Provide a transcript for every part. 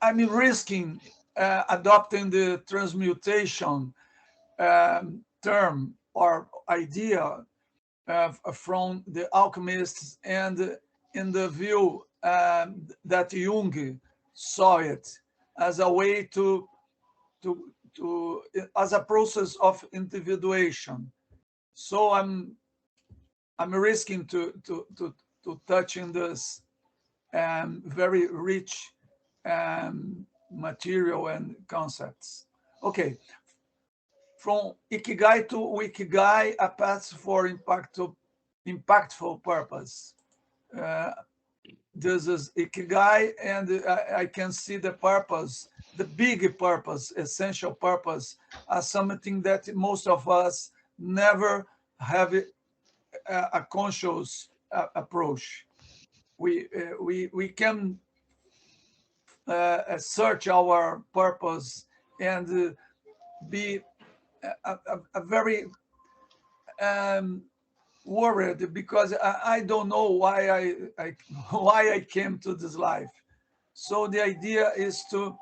I'm risking adopting the transmutation term or idea from the alchemists, and in the view that Jung saw it as a way to as a process of individuation. So I'm risking to touch in this very rich material and concepts. Okay, from Ikigai to WEkigai, a path for impactful purpose. This is Ikigai, and I can see the purpose, the big purpose, essential purpose, as something that most of us never have a conscious approach. We can search our purpose and be a very worried because I don't know why why I came to this life. So the idea is to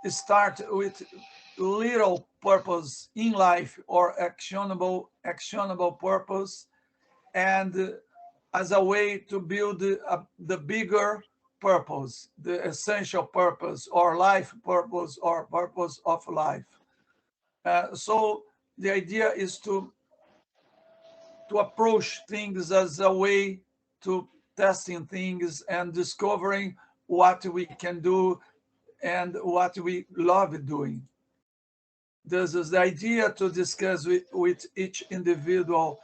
start with little purpose in life or actionable purpose, and as a way to build the bigger purpose, the essential purpose or life purpose or purpose of life. So the idea is to approach things as a way to testing things and discovering what we can do and what we love doing. This is the idea to discuss with each individual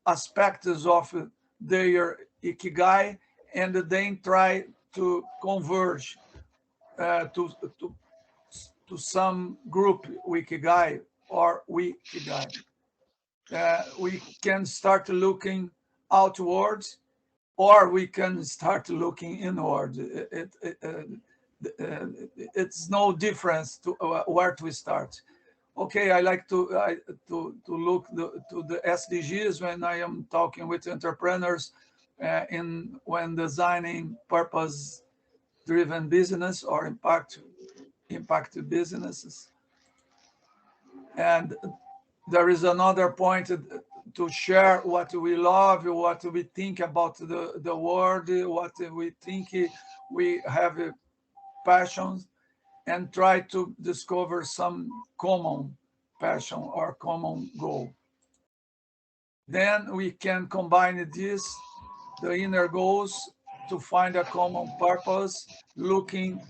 aspects of their Ikigai, and then try to converge to, to, to some group Ikigai or WEkigai. We can start looking outwards, or we can start looking inward. It's no difference to where to start. Okay, I like to look to the SDGs when I am talking with entrepreneurs when designing purpose-driven business or impact businesses. And there is another point to share what we love, what we think about the world, what we think we have passions, and try to discover some common passion or common goal. Then we can combine the inner goals, to find a common purpose, looking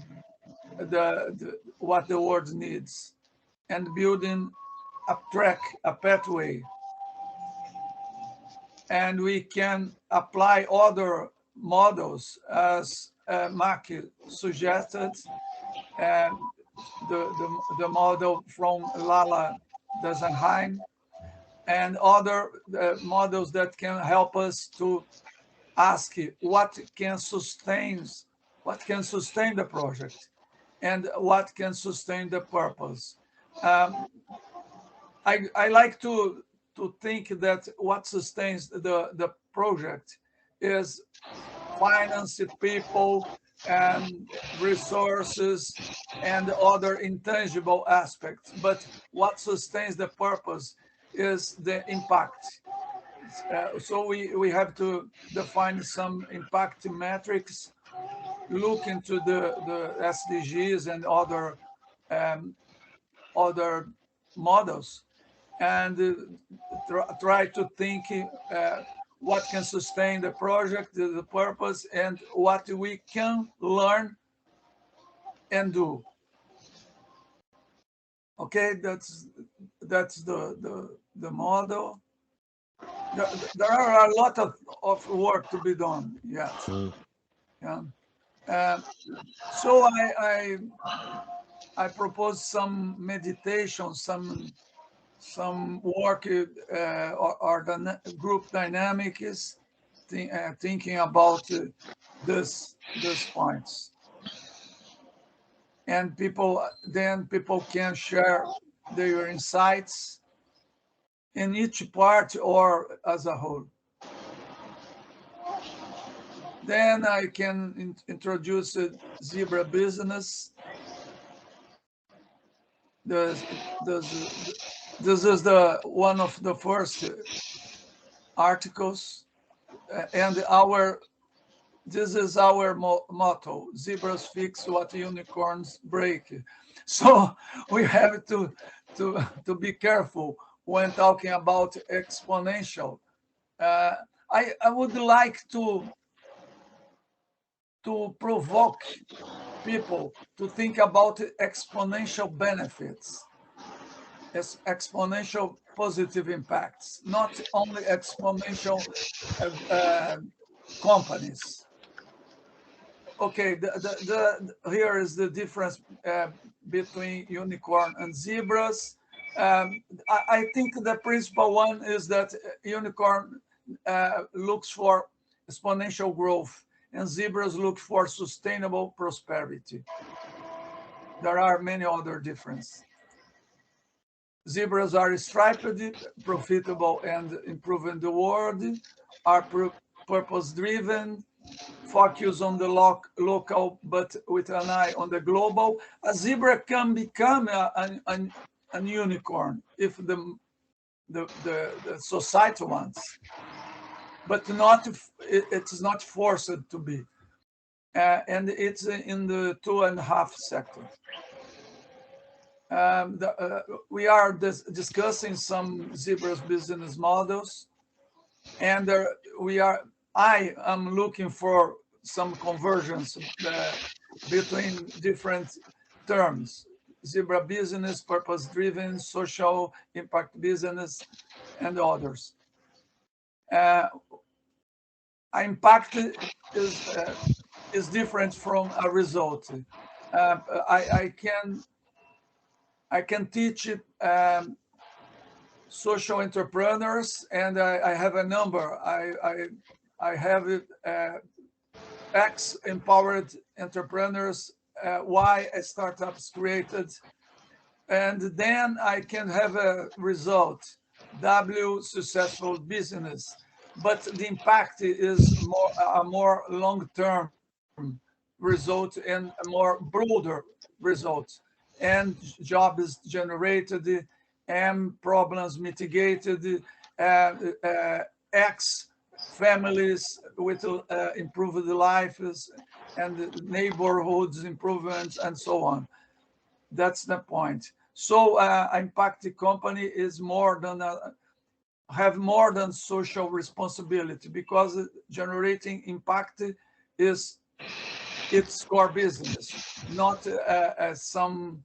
what the world needs, and building a track, a pathway. And we can apply other models, as Maki suggested, the model from Lala Desenheim, and other models that can help us to ask what can sustain the project, and what can sustain the purpose. I like to think that what sustains the project is finance, people, and resources, and other intangible aspects. But what sustains the purpose is the impact. So we have to define some impact metrics, look into the SDGs and other models, and try to think what can sustain the project, the purpose, and what we can learn and do. Okay, that's the model. There are a lot of work to be done yet. Yeah. So I propose some meditation, some work or the group dynamic is thinking about this points, and people can share their insights in each part or as a whole. Then I can introduce a zebra business. This, this, this is the one of the first articles, and this is our motto: zebras fix what unicorns break. So we have to be careful when talking about exponential. Uh, I would like to provoke people to think about exponential benefits, as exponential positive impacts, not only exponential uh, companies. Okay, here is the difference between unicorn and zebras. I think the principal one is that unicorn looks for exponential growth and zebras look for sustainable prosperity. There are many other differences. Zebras are striped, profitable, and improving the world, are purpose-driven, focus on the local, but with an eye on the global. A zebra can become an unicorn if the society wants, but not it's not forced to be. And it's in the 2.5 sector. We are discussing some zebras business models, and I am looking for some conversions between different terms: zebra business, purpose-driven, social impact business, and others. Impact is different from a result. I can teach social entrepreneurs, and I have a number. I have X empowered entrepreneurs, Y startups created, and then I can have a result, W successful business. But the impact is a more long-term result and a more broader result. And job is generated, M problems mitigated, X families with improved lives and neighborhoods improvements and so on. That's the point. So impact company is more than have more than social responsibility, because generating impact is its core business, not as some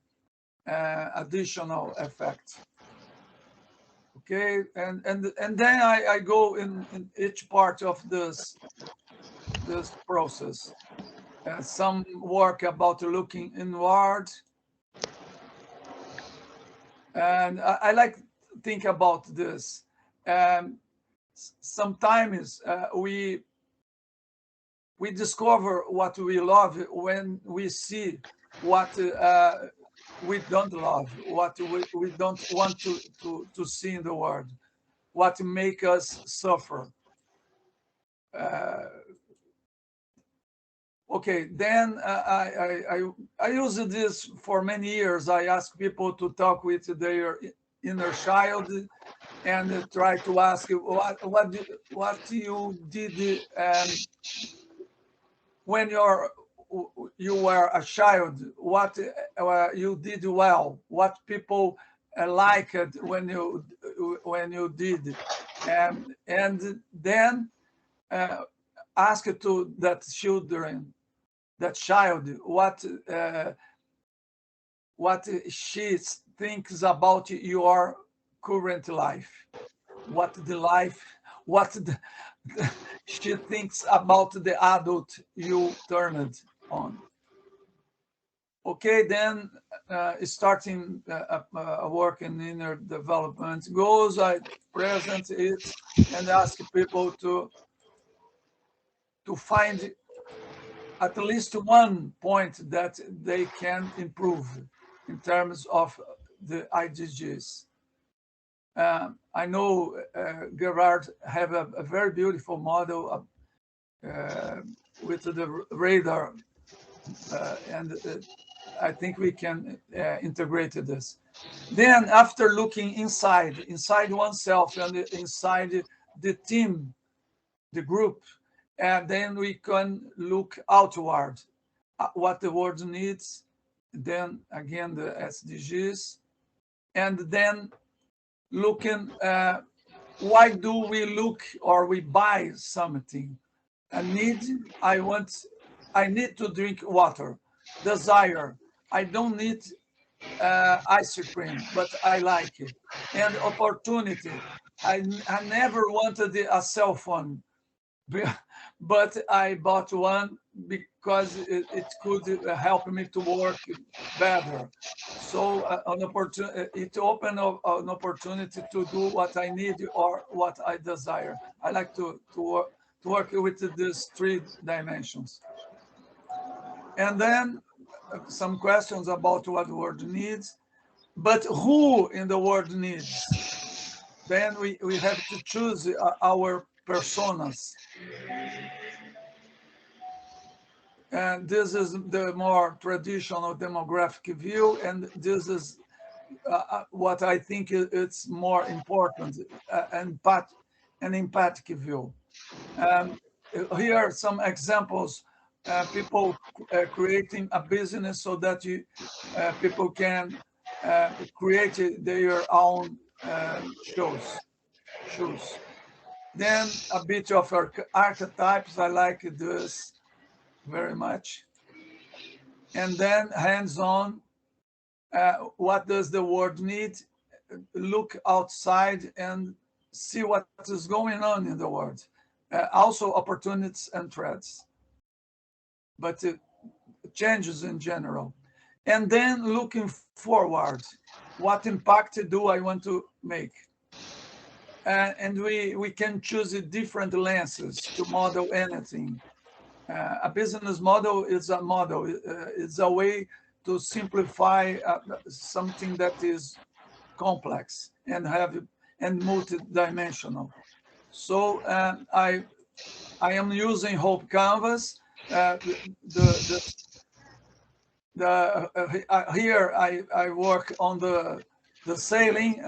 additional effect. Okay, and then I go in each part of this process. Some work about looking inward, and I like to think about this. Sometimes we discover what we love when we see what we don't love, what we don't want to see in the world, what make us suffer. Okay, then I use this for many years. I ask people to talk with their inner child and try to ask what you did when you were a child, what you did well, what people liked when you did, and then ask to that child what she thinks about your current life, what she thinks about the adult you turned on. Okay, then starting work in inner development goals, I present it and ask people to find at least one point that they can improve in terms of the IDGs. I know Gerard have a very beautiful model with the radar, and I think we can integrate this. Then after looking inside oneself and inside the team, the group, and then we can look outward, what the world needs, then again the SDGs, and then looking, why do we look or we buy something? A need, I need to drink water. Desire, I don't need ice cream, but I like it. And opportunity, I never wanted a cell phone, but I bought one because it could help me to work better. So it opened an opportunity to do what I need or what I desire. I like to work with these three dimensions. And then some questions about what the world needs, but who in the world needs? Then we have to choose our personas. And this is the more traditional demographic view, and this is what I think it's more important, an empathic view. Here are some examples, people creating a business so that people can create their own shoes. Then a bit of archetypes, I like this very much. And then hands-on, what does the world need? Look outside and see what is going on in the world. Also opportunities and threats, but changes in general. And then looking forward, what impact do I want to make? And we can choose different lenses to model anything. A business model is a model. It's a way to simplify something that is complex and multidimensional. So I am using Hope Canvas. Here I work on the sailing,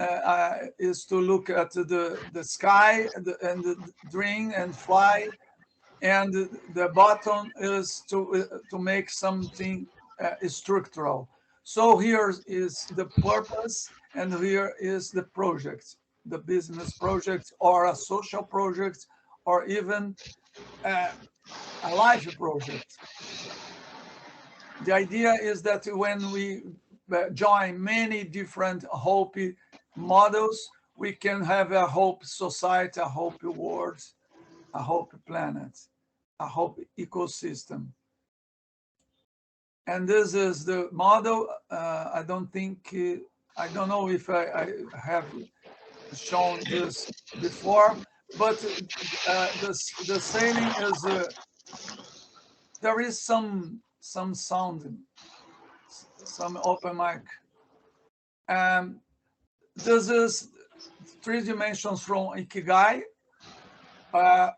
is to look at the sky and dream and fly. And the bottom is to make something structural. So here is the purpose, and here is the project, the business project, or a social project, or even a life project. The idea is that when we join many different hope models, we can have a hope society, a hope world, a hope planet, a hope ecosystem. And this is the model. I don't know if I have shown this before, but the sailing is, there is some sound, some open mic. This is 3 dimensions from Ikigai.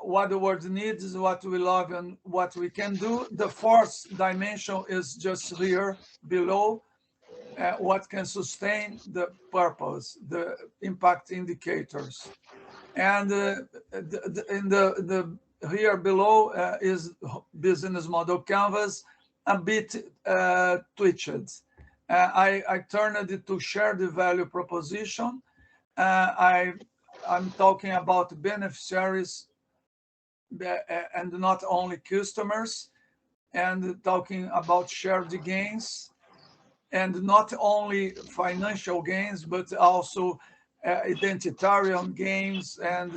What the world needs, what we love, and what we can do. The 4th dimension is just here below, what can sustain the purpose, the impact indicators. And in the here below is business model canvas, a bit twitched. I turned it to share the value proposition. I'm talking about beneficiaries and not only customers, and talking about shared gains, and not only financial gains, but also identitarian gains and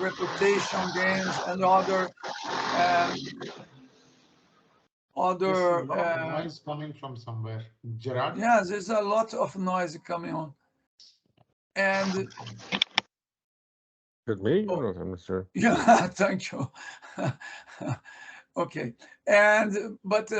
reputation gains and other noise coming from somewhere. Gerard? Yes, there's a lot of noise coming on. And With me? Oh, I'm sure. yeah, thank you. Okay, but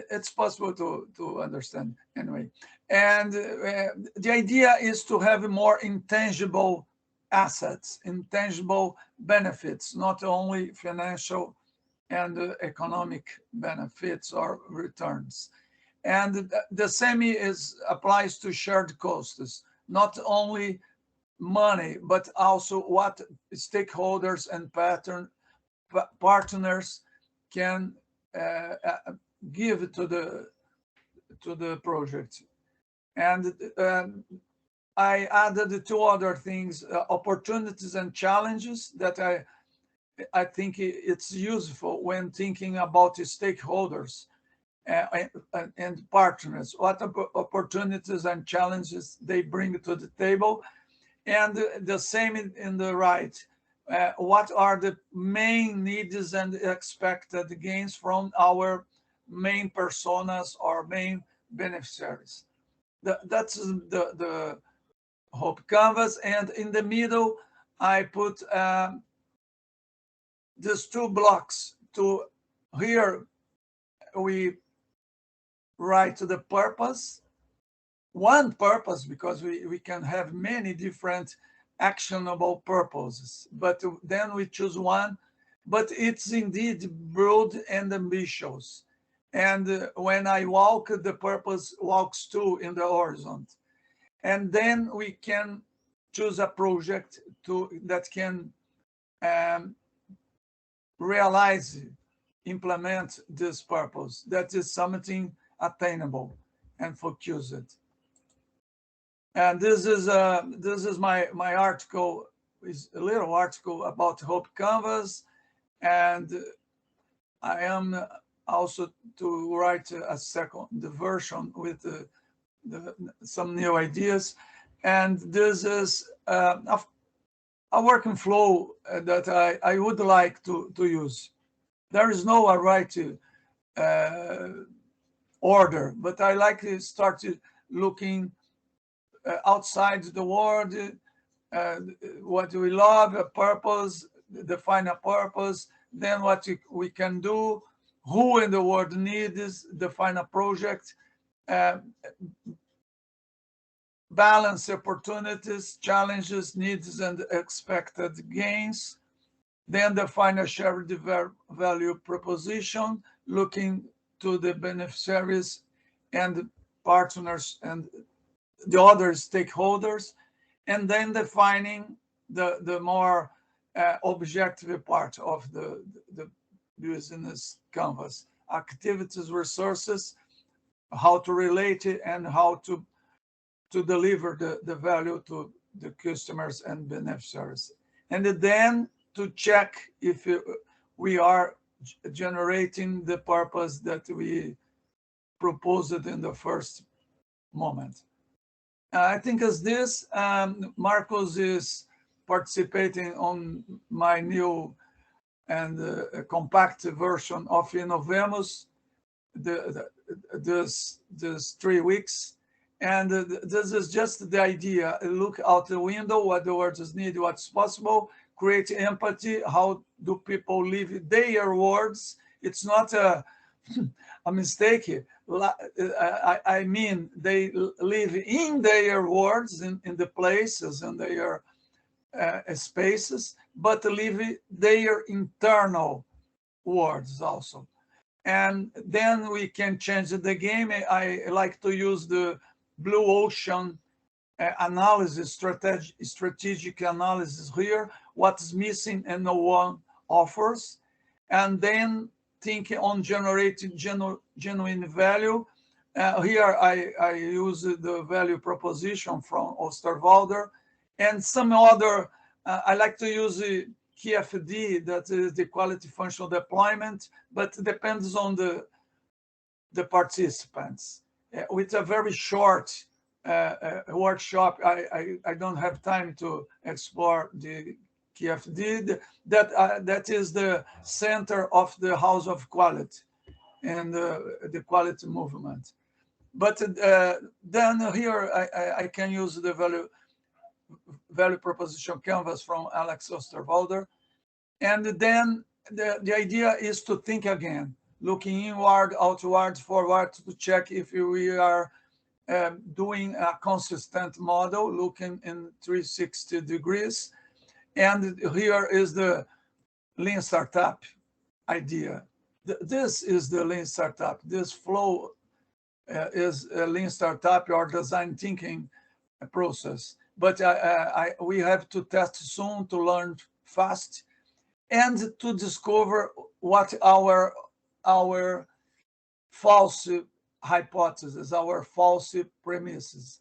it's possible to understand anyway. And the idea is to have more intangible assets, intangible benefits, not only financial and economic benefits or returns. And the same applies to shared costs, not only money, but also what stakeholders and partners can give to the project. And I added two other things, opportunities and challenges, that I think it's useful when thinking about the stakeholders and partners, what opportunities and challenges they bring to the table. And the same in the right. What are the main needs and expected gains from our main personas or main beneficiaries? That's the Hope Canvas. And in the middle, I put these two blocks. Here we write the purpose, one purpose, because we can have many different actionable purposes, but then we choose one, but it's indeed broad and ambitious. And when I walk, the purpose walks too in the horizon. And then we can choose a project that can realize, implement this purpose. That is something attainable and focused. And this is my article, is a little article about Hope Canvas, and I am also to write a second version with some new ideas. And this is a working flow that I would like to use. There is no right order, but I like to start looking outside the world, what we love, a purpose, define a purpose, then what we can do, who in the world needs, define a project, balance opportunities, challenges, needs, and expected gains. Then define a shared value proposition, looking to the beneficiaries and partners and the other stakeholders, and then defining the more objective part of the business canvas, activities, resources, how to relate it, and how to deliver the value to the customers and beneficiaries. And then to check if we are generating the purpose that we proposed in the first moment. I think as this, Marcos is participating on my new and compact version of Innovemos, this 3 weeks. And this is just the idea. Look out the window, what the world is need, what's possible, create empathy. How do people live their words? It's not a mistake. I mean, they live in their words, in the places and their spaces, but live their internal words also. And then we can change the game. I like to use the blue ocean analysis, strategic analysis here, what's missing and no one offers. And then thinking on generating genuine value. Here I use the value proposition from Osterwalder and some other, I like to use the QFD, that is the quality functional deployment, but it depends on the participants. With a very short workshop, I don't have time to explore the QFD. That is the center of the House of Quality and the quality movement. But then here I can use the value proposition canvas from Alex Osterwalder. And then the idea is to think again, looking inward, outward, forward, to check if we are doing a consistent model, looking in 360 degrees. And here is the Lean Startup. idea. This is the lean startup. This flow is a lean startup or design thinking process. But we have to test soon to learn fast and to discover what our false hypotheses, our false premises.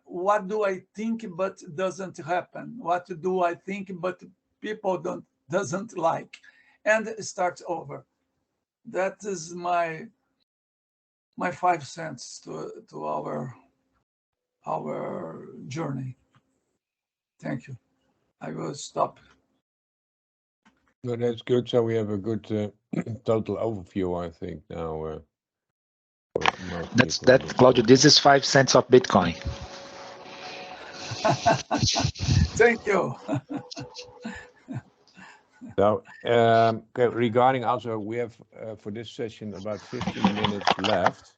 What do I think but doesn't happen? What do I think but people doesn't like? And start over. That is my 5 cents to our journey. Thank you. I will stop. No, that's good. So we have a good total overview, I think, now. That's that, Claudio. This is 5 cents of Bitcoin. Thank you. So, okay, regarding also, we have for this session about 15 minutes left.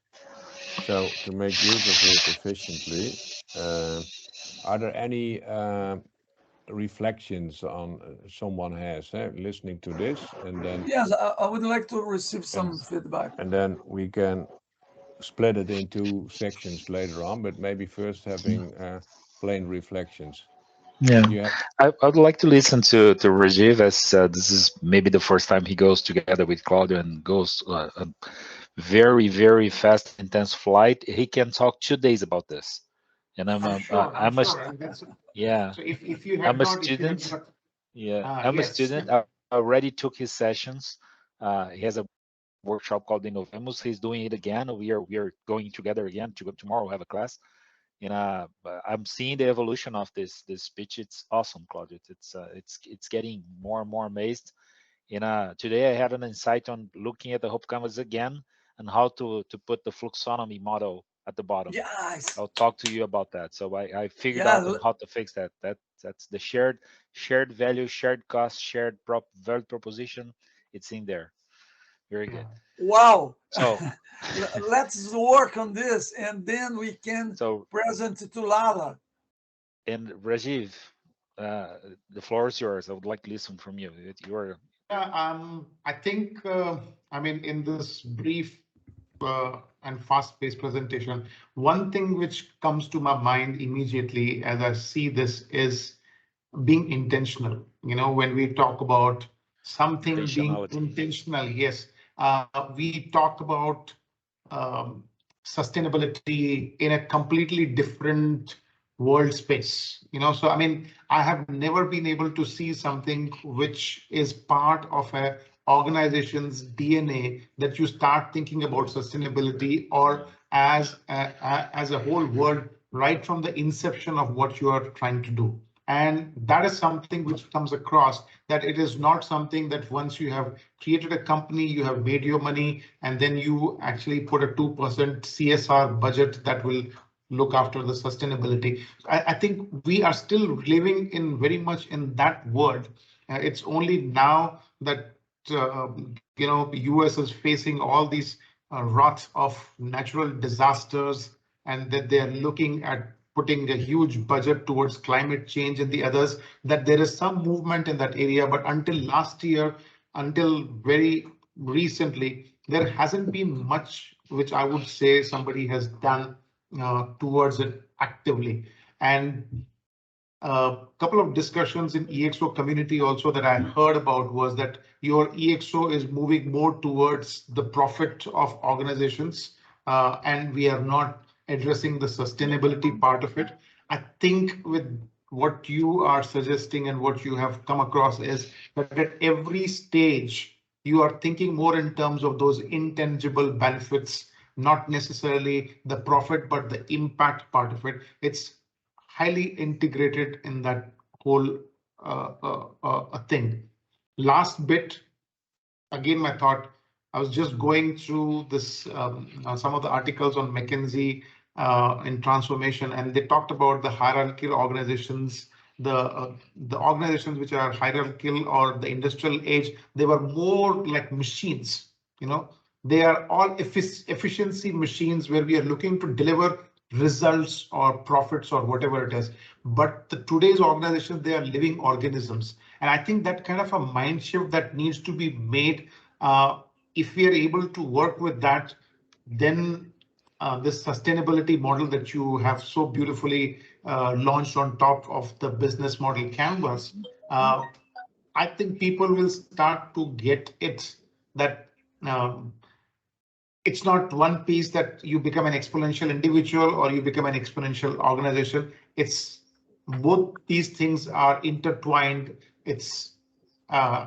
So to make use of it efficiently, are there any reflections on someone has listening to this, and then yes, I would like to receive some feedback. And then we can split it into sections later on, but maybe first having plain reflections. Yeah, I would like to listen to Rajiv, as this is maybe the first time he goes together with Claudio and goes a very, very fast, intense flight. He can talk 2 days about this. And I'm sure. And that's, yeah. so if you had I'm a not, student. ah, I'm a yes. student. I already took his sessions. He has a workshop called Innovemos. He's doing it again. We are going together again to go tomorrow. We have a class. I'm seeing the evolution of this pitch. It's awesome, Claudio. It's getting more and more amazed. Today I had an insight on looking at the Hope Canvas again and how to put the fluxonomy model at the bottom. Yes. I'll talk to you about that. So I figured Yeah. out on how to fix that. That's the shared value, shared cost, shared value proposition. It's in there. Very good. Wow. So let's work on this, and then we can present to Lara. And Rajiv, the floor is yours. I would like to listen from you. You're. I think, I mean, in this brief and fast-paced presentation, one thing which comes to my mind immediately as I see this is being intentional. When we talk about something being intentional, yes, we talk about um, sustainability in a completely different world space. So I mean, I have never been able to see something which is part of a organization's DNA that you start thinking about sustainability or as a whole world right from the inception of what you are trying to do. And that is something which comes across, that it is not something that once you have created a company, you have made your money, and then you actually put a 2% CSR budget that will look after the sustainability. I think we are still living in very much in that world. It's only now that US is facing all these wrath of natural disasters, and that they are looking at putting a huge budget towards climate change and the others, that there is some movement in that area. But until last year, until very recently, there hasn't been much which I would say somebody has done towards it actively. And a couple of discussions in EXO community also that I heard about was that your EXO is moving more towards the profit of organizations, and we are not addressing the sustainability part of it. I think with what you are suggesting and what you have come across is that at every stage, you are thinking more in terms of those intangible benefits, not necessarily the profit, but the impact part of it. It's highly integrated in that whole thing. Last bit, again, my thought, I was just going through this, some of the articles on McKinsey in transformation, and they talked about the hierarchical organizations, the organizations which are hierarchical or the industrial age. They were more like machines. They are all efficiency machines where we are looking to deliver results or profits or whatever it is. But today's organizations, they are living organisms. And I think that kind of a mind shift that needs to be made, if we are able to work with that, then this sustainability model that you have so beautifully launched on top of the business model canvas, I think people will start to get it, that um, it's not one piece that you become an exponential individual or you become an exponential organization. It's both these things are intertwined. It's uh,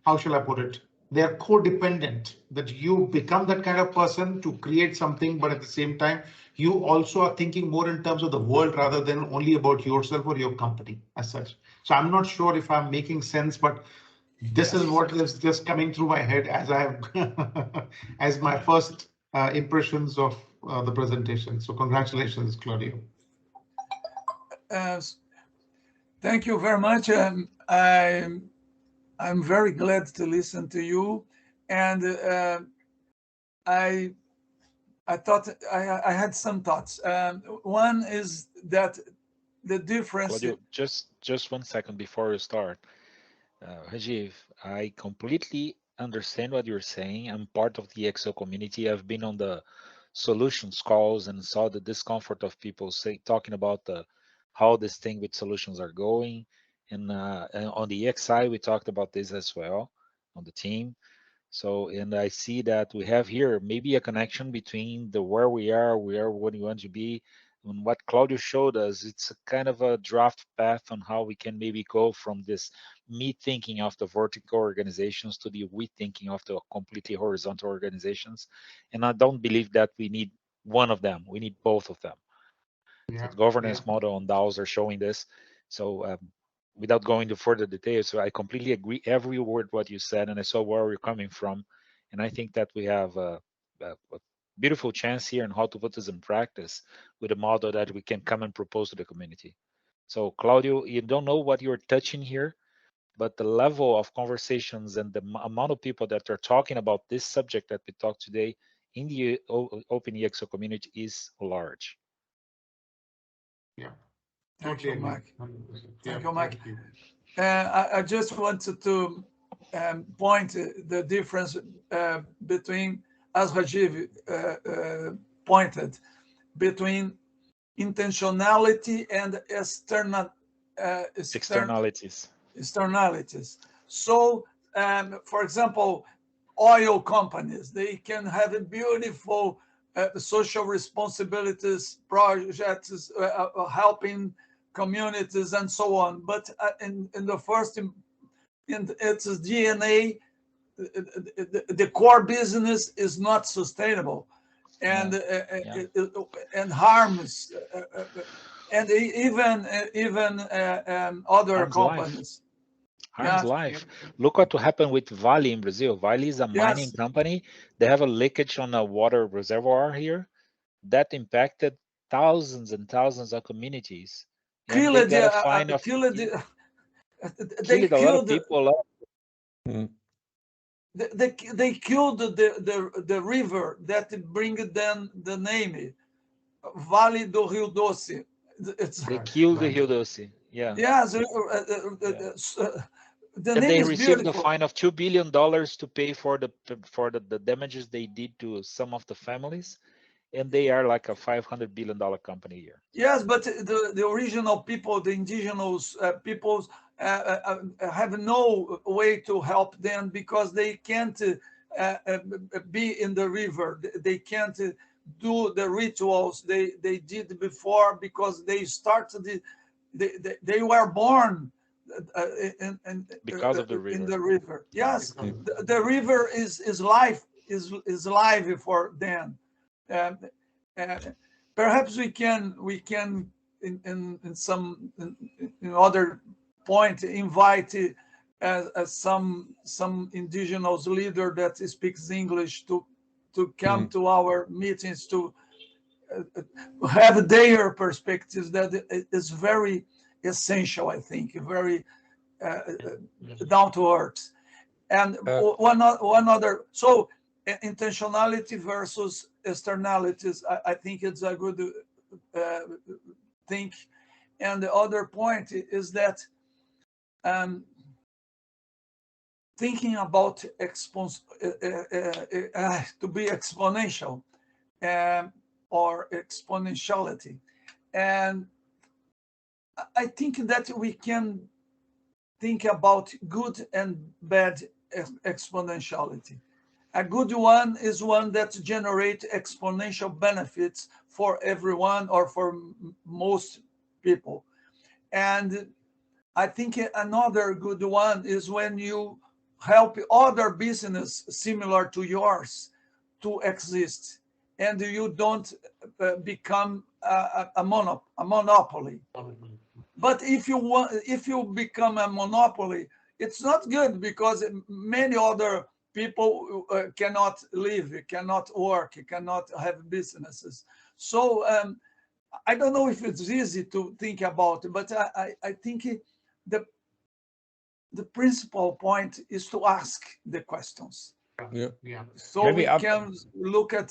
how shall I put it? They're codependent, that you become that kind of person to create something, but at the same time, you also are thinking more in terms of the world rather than only about yourself or your company as such. So I'm not sure if I'm making sense, but this is what is just coming through my head as I have as my first impressions of the presentation. So congratulations, Claudio. Thank you very much. I'm very glad to listen to you, and I thought I had some thoughts. One is that the difference. Claudio, just 1 second before you start. Rajiv, I completely understand what you're saying. I'm part of the EXO community. I've been on the solutions calls and saw the discomfort of people talking about how this thing with solutions are going. And on the EXI, we talked about this as well on the team. So, and I see that we have here maybe a connection between the where we are what we want to be, and what Claudio showed us. It's a kind of a draft path on how we can maybe go from this me thinking of the vertical organizations to the we thinking of the completely horizontal organizations. And I don't believe that we need one of them. We need both of them. The Yeah, governance yeah, model on DAOs are showing this. So without going into further details, so I completely agree every word what you said, and I saw where you're coming from, and I think that we have a beautiful chance here on how to put this in practice with a model that we can come and propose to the community. So Claudio, you don't know what you're touching here, but the level of conversations and the amount of people that are talking about this subject that we talked today in the Open EXO community is large. yeah. Thank Totally you, agree. Mike. 100%. Thank Yeah, you, Mike. thank you. I just wanted to point the difference between, as Rajiv pointed, between intentionality and Externalities. externalities. So, for example, oil companies, they can have a beautiful social responsibilities projects, helping communities and so on. But in the first, in its DNA, the core business is not sustainable, and Yeah. and harms, and even other Harm's life. companies. Harm's Yeah. life. Look what happened with Vale in Brazil. Vale is a mining Yes. company. They have a leakage on a water reservoir here that impacted thousands and thousands of communities, and they Killed. got a fine of They killed a lot of killed. people. Mm. They killed the river that bring them the name Vale do Rio Doce. It's They Right, killed the right. Rio Doce. Yeah, yes. yeah. The And name they is received a beautiful. fine of $2 billion to pay for the damages they did to some of the families, and they are like a $500 billion company here. Yes, but the original people, the indigenous peoples, have no way to help them because they can't be in the river. They can't do the rituals they did before because they started they were born uh, Because of the in river. the river. Yes, Because the river is life, is life for them. Um, uh, Perhaps we can in some in other point invite some indigenous leader that speaks English to come Mm. to our meetings to have their perspectives. That is very essential, I think, very uh, yeah, down to earth. And Uh, one other, so intentionality versus externalities. I think it's a good thing. And the other point is that thinking about to be exponential or exponentiality. And I think that we can think about good and bad exponentiality. A good one is one that generates exponential benefits for everyone or for most people. And I think another good one is when you help other business similar to yours to exist, and you don't become a monopoly. But if you become a monopoly, it's not good, because many other people cannot live, cannot work, cannot have businesses. So I don't know if it's easy to think about, but I think the principal point is to ask the questions. Yeah. So Maybe we can look at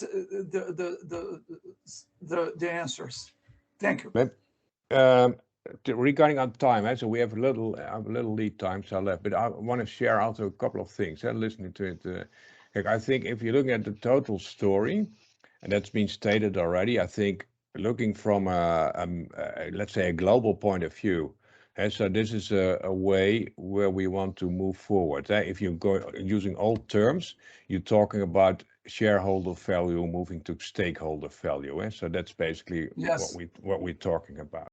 the answers. Thank you. Regarding on time, so we have a little lead time so left, but I want to share also a couple of things. Listening to it, I think if you're looking at the total story, and that's been stated already, I think looking from let's say a global point of view, so this is a way where we want to move forward. If you go using old terms, you're talking about shareholder value moving to stakeholder value. So that's basically Yes. what we're talking about.